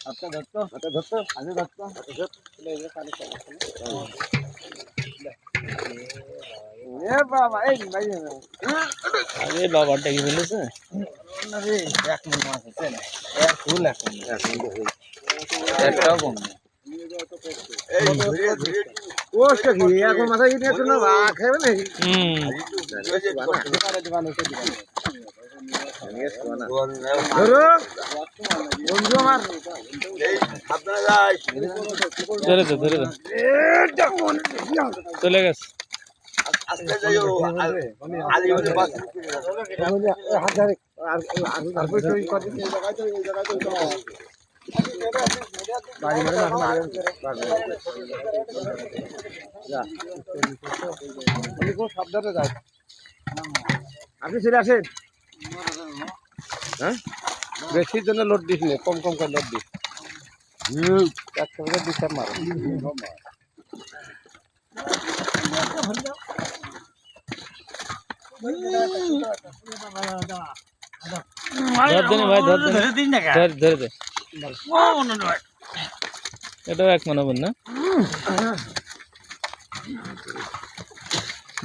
আচ্ছা ধরতো আগে ধরতো এ বাবা এই ভাই আরে বাবাটা কি বলেছে আরে এক মন মাছ আছে না এক ফুল একটাও কম না এই ওটা কি এখন মাথা কি নিয়ে না খাবে নাকি ধরো বন্ধু আমার ধরে দে চলে গেছে সাবধানে যায় আপনি চলে আসেন হ্যাঁ বেশির জন্য লোড দিস নে কম কম করে লোড দিস একটা দিশার মারো ধর দে ভাই ধর দে এটাও এক মনে হবেন না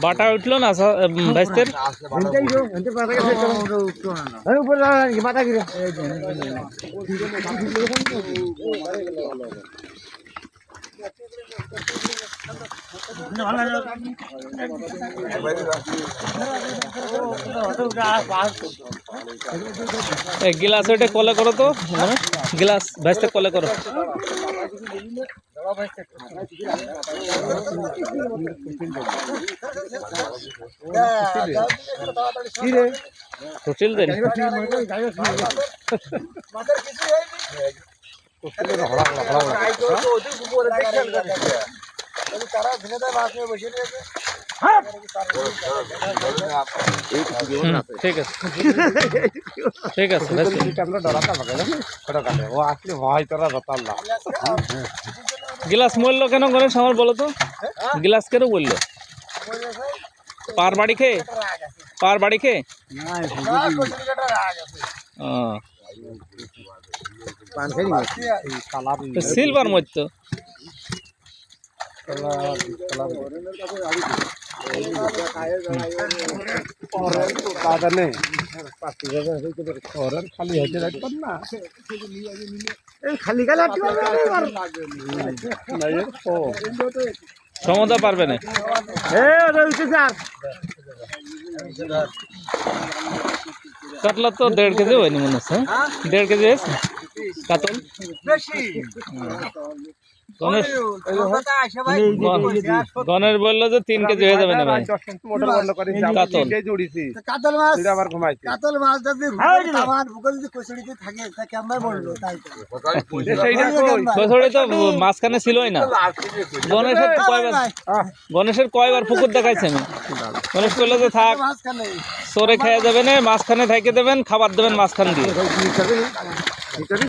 বাটা উঠলো না ভাইস্তের গিলাস ওইটা কলে করো তো মানে গিলাস ভাইস্তে কলে করো সুশীল দেন ঠিক আছে ঠিক আছে গিলাস মূল্য কেন করেন আমার বলো তো গিলাস কেন বললো পার বাড়ি খেয়ে সিলভার মধ্যে খালি হয়েছে না খালি খালি সমতা পারবে না কাতলা তো 1.5 কেজি হয়নি মনে হচ্ছে 1.5 কেজি হয়েছে কাতল গণেশ বললো যে 3 কেজি হয়ে যাবে না ভাই কাতল মাছ কচুরি তো মাঝখানে ছিলই না গণেশের কয়বার পুকুর দেখাইছে আমি গণেশ বললো যে থাক সরে খেয়ে যাবেন মাঝখানে থাইকে দেবেন খাবার দেবেন মাঝখান দিয়ে